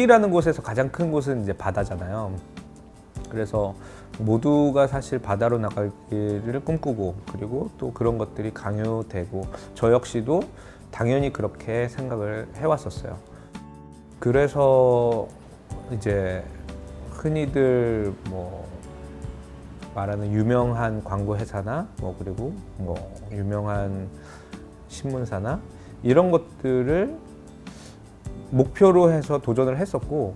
서울이라는 곳에서 가장 큰 곳은 이제 바다잖아요. 그래서 모두가 사실 바다로 나가기를 꿈꾸고, 그리고 또 그런 것들이 강요되고, 저 역시도 당연히 그렇게 생각을 해왔었어요. 그래서 이제 흔히들 뭐 말하는 유명한 광고 회사나 그리고 유명한 신문사나 이런 것들을 목표로 해서 도전을 했었고,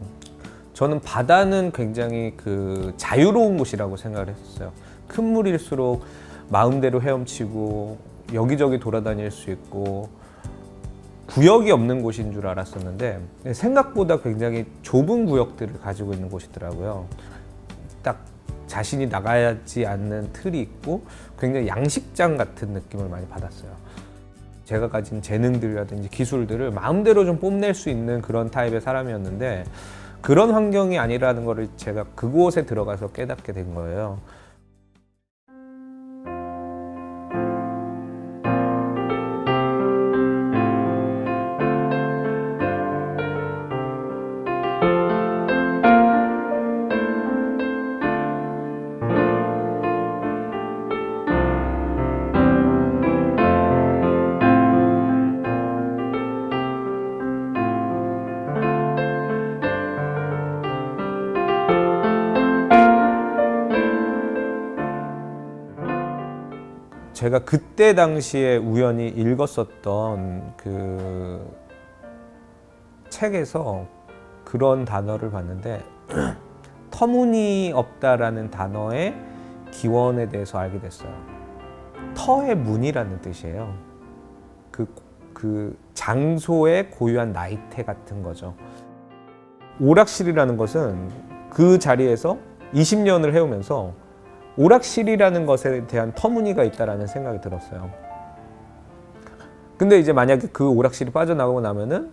저는 바다는 굉장히 자유로운 곳이라고 생각을 했었어요. 큰 물일수록 마음대로 헤엄치고 여기저기 돌아다닐 수 있고 구역이 없는 곳인 줄 알았었는데, 생각보다 굉장히 좁은 구역들을 가지고 있는 곳이더라고요. 딱 자신이 나가지 않는 틀이 있고 굉장히 양식장 같은 느낌을 많이 받았어요. 제가 가진 재능들이라든지 기술들을 마음대로 좀 뽐낼 수 있는 그런 타입의 사람이었는데, 그런 환경이 아니라는 거를 제가 그곳에 들어가서 깨닫게 된 거예요. 제가 그때 당시에 우연히 읽었었던 그 책에서 그런 단어를 봤는데 터무니없다라는 단어의 기원에 대해서 알게 됐어요. 터의 무늬라는 뜻이에요. 그 장소의 고유한 나이테 같은 거죠. 오락실이라는 것은 그 자리에서 20년을 해오면서 오락실이라는 것에 대한 터무니가 있다라는 생각이 들었어요. 근데 이제 만약에 그 오락실이 빠져나가고 나면은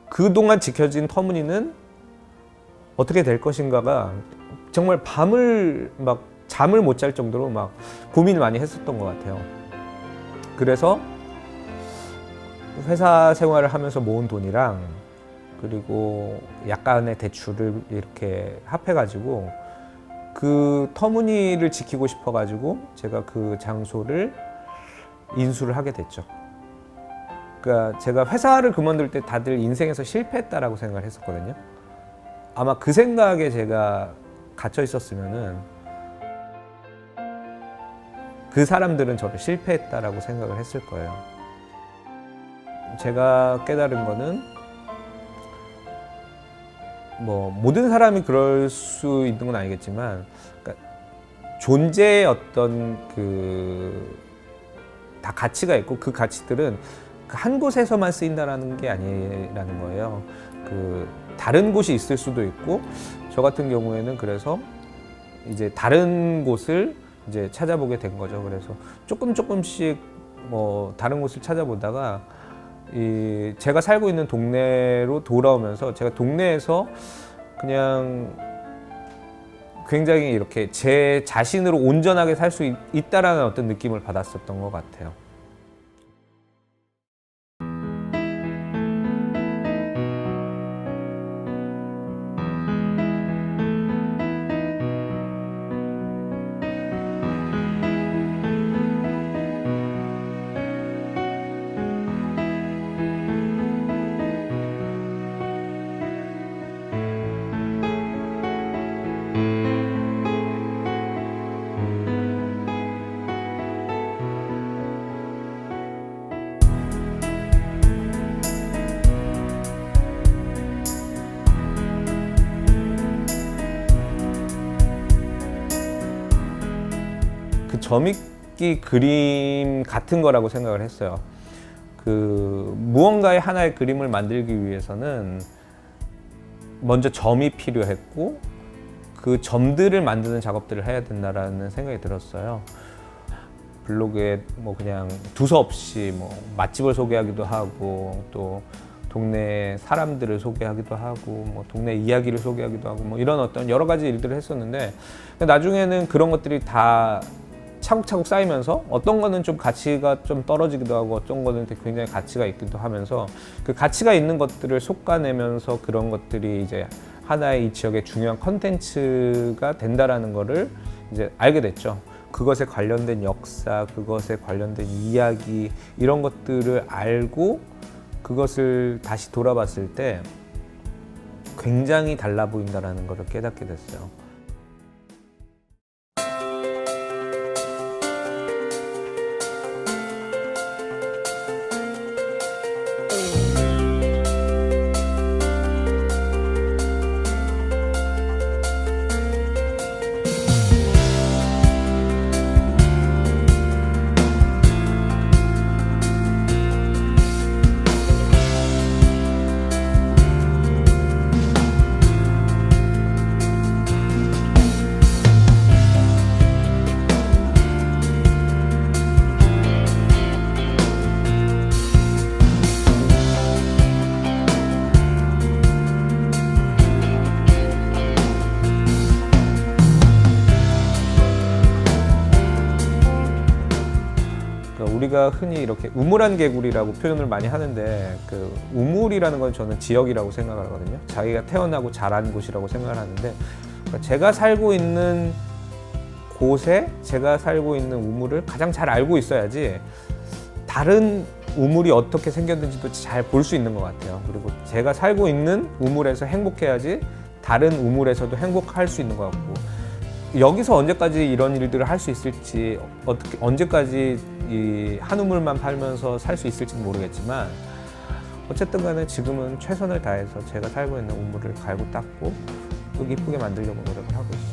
그동안 지켜진 터무니는 어떻게 될 것인가가 정말 밤을 막 잠을 못 잘 정도로 막 고민을 많이 했었던 것 같아요. 그래서 회사 생활을 하면서 모은 돈이랑 그리고 약간의 대출을 이렇게 합해가지고 그 터무니를 지키고 싶어가지고 제가 그 장소를 인수를 하게 됐죠. 그러니까 제가 회사를 그만둘 때 다들 인생에서 실패했다라고 생각을 했었거든요. 아마 그 생각에 제가 갇혀 있었으면은 그 사람들은 저를 실패했다라고 생각을 했을 거예요. 제가 깨달은 거는 모든 사람이 그럴 수 있는 건 아니겠지만, 그러니까 존재의 어떤 다 가치가 있고 그 가치들은 한 곳에서만 쓰인다라는 게 아니라는 거예요. 다른 곳이 있을 수도 있고, 저 같은 경우에는 그래서 이제 다른 곳을 이제 찾아보게 된 거죠. 그래서 조금씩 다른 곳을 찾아보다가 제가 살고 있는 동네로 돌아오면서 제가 동네에서 그냥 굉장히 이렇게 제 자신으로 온전하게 살 수 있다라는 어떤 느낌을 받았었던 것 같아요. 점입기 그림 같은 거라고 생각을 했어요. 무언가의 하나의 그림을 만들기 위해서는 먼저 점이 필요했고 그 점들을 만드는 작업들을 해야 된다라는 생각이 들었어요. 블로그에 그냥 두서없이 맛집을 소개하기도 하고, 또 동네 사람들을 소개하기도 하고, 동네 이야기를 소개하기도 하고, 이런 어떤 여러 가지 일들을 했었는데, 나중에는 그런 것들이 다 차곡차곡 쌓이면서 어떤 거는 좀 가치가 좀 떨어지기도 하고 어떤 거는 되게 굉장히 가치가 있기도 하면서 그 가치가 있는 것들을 솎아내면서 그런 것들이 이제 하나의 이 지역의 중요한 컨텐츠가 된다라는 거를 이제 알게 됐죠. 그것에 관련된 역사, 그것에 관련된 이야기 이런 것들을 알고 그것을 다시 돌아봤을 때 굉장히 달라 보인다라는 것을 깨닫게 됐어요. 우리가 흔히 이렇게 우물안 개구리라고 표현을 많이 하는데 그 우물이라는 건 저는 지역이라고 생각을 하거든요. 자기가 태어나고 자란 곳이라고 생각을 하는데 그러니까 제가 살고 있는 곳에 제가 살고 있는 우물을 가장 잘 알고 있어야지 다른 우물이 어떻게 생겼는지도 잘 볼 수 있는 것 같아요. 그리고 제가 살고 있는 우물에서 행복해야지 다른 우물에서도 행복할 수 있는 것 같고 여기서 언제까지 이런 일들을 할 수 있을지 어떻게 언제까지 이 한 우물만 팔면서 살 수 있을지는 모르겠지만 어쨌든 간에 지금은 최선을 다해서 제가 살고 있는 우물을 갈고 닦고 또 이쁘게 만들려고 노력을 하고 있어요.